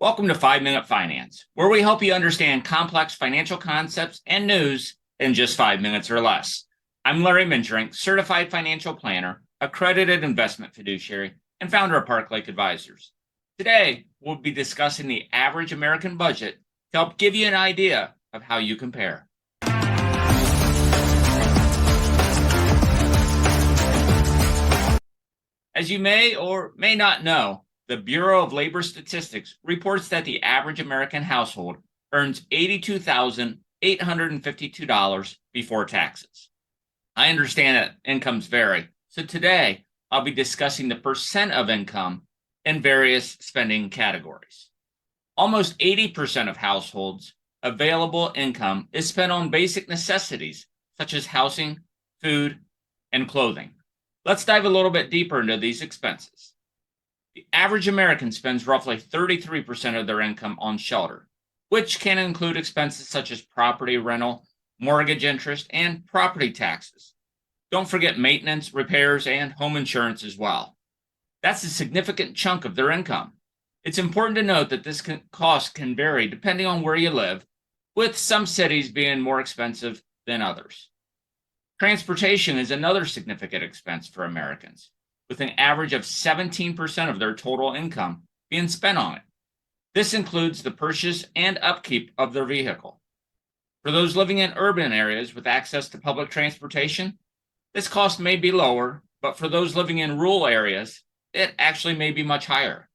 Welcome to 5 Minute Finance, where we help you understand complex financial concepts and news in just 5 minutes or less. I'm Larry Mintrink, certified financial planner, accredited investment fiduciary, and founder of Park Lake Advisors. Today, we'll be discussing the average American budget to help give you an idea of how you compare. As you may or may not know, the Bureau of Labor Statistics reports that the average American household earns $82,852 before taxes. I understand that incomes vary, so today I'll be discussing the percent of income in various spending categories. Almost 80% of households' available income is spent on basic necessities such as housing, food, and clothing. Let's dive a little bit deeper into these expenses. The average American spends roughly 33% of their income on shelter, which can include expenses such as property rental, mortgage interest, and property taxes. Don't forget maintenance, repairs, and home insurance as well. That's a significant chunk of their income. It's important to note that this cost can vary depending on where you live, with some cities being more expensive than others. Transportation is another significant expense for Americans, with an average of 17% of their total income being spent on it. This includes the purchase and upkeep of their vehicle. For those living in urban areas with access to public transportation, this cost may be lower, but for those living in rural areas, it actually may be much higher.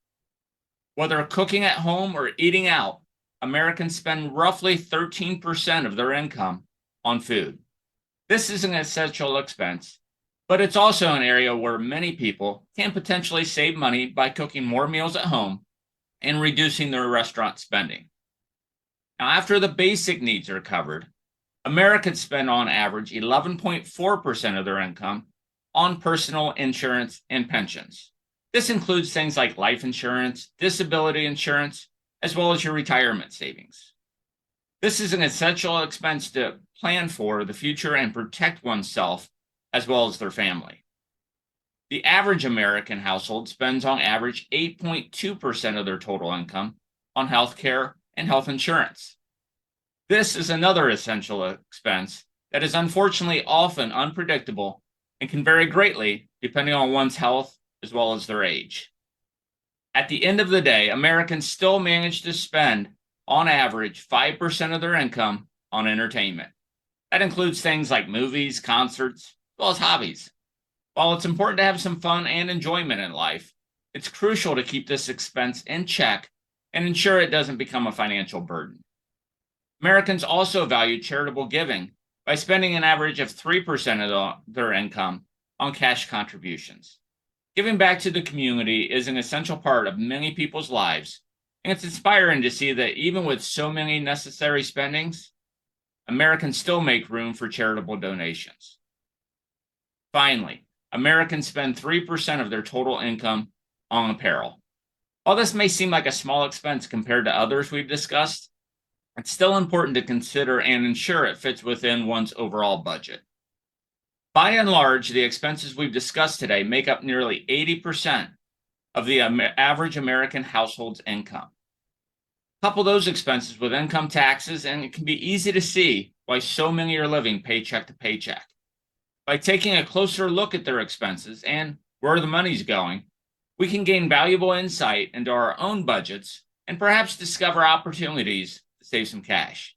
Whether cooking at home or eating out, Americans spend roughly 13% of their income on food. This is an essential expense, but it's also an area where many people can potentially save money by cooking more meals at home and reducing their restaurant spending. Now, after the basic needs are covered, Americans spend on average 11.4% of their income on personal insurance and pensions. This includes things like life insurance, disability insurance, as well as your retirement savings. This is an essential expense to plan for the future and protect oneself as well as their family. The average American household spends on average 8.2% of their total income on health care and health insurance. This is another essential expense that is unfortunately often unpredictable and can vary greatly depending on one's health as well as their age. At the end of the day, Americans still manage to spend, on average, 5% of their income on entertainment. That includes things like movies, concerts, as well as hobbies. While it's important to have some fun and enjoyment in life, it's crucial to keep this expense in check and ensure it doesn't become a financial burden. Americans also value charitable giving by spending an average of 3% of their income on cash contributions. Giving back to the community is an essential part of many people's lives, and it's inspiring to see that even with so many necessary spendings, Americans still make room for charitable donations. Finally, Americans spend 3% of their total income on apparel. While this may seem like a small expense compared to others we've discussed, it's still important to consider and ensure it fits within one's overall budget. By and large, the expenses we've discussed today make up nearly 80% of the average American household's income. Couple those expenses with income taxes, and it can be easy to see why so many are living paycheck to paycheck. By taking a closer look at their expenses and where the money's going, we can gain valuable insight into our own budgets and perhaps discover opportunities to save some cash.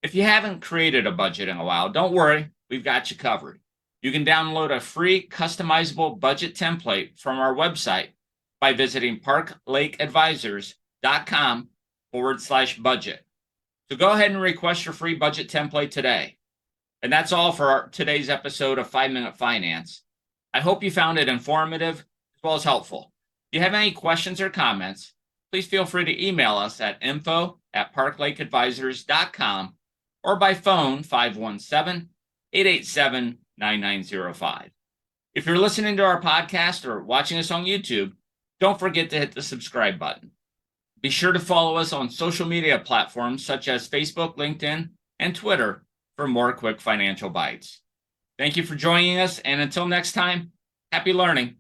If you haven't created a budget in a while, don't worry, we've got you covered. You can download a free customizable budget template from our website by visiting parklakeadvisors.com/budget. So go ahead and request your free budget template today. And that's all for today's episode of 5 Minute Finance. I hope you found it informative as well as helpful. If you have any questions or comments, please feel free to email us at info@parklakeadvisors.com or by phone 517-887-9905. If you're listening to our podcast or watching us on YouTube, don't forget to hit the subscribe button. Be sure to follow us on social media platforms such as Facebook, LinkedIn, and Twitter for more quick financial bites. Thank you for joining us, and until next time, happy learning.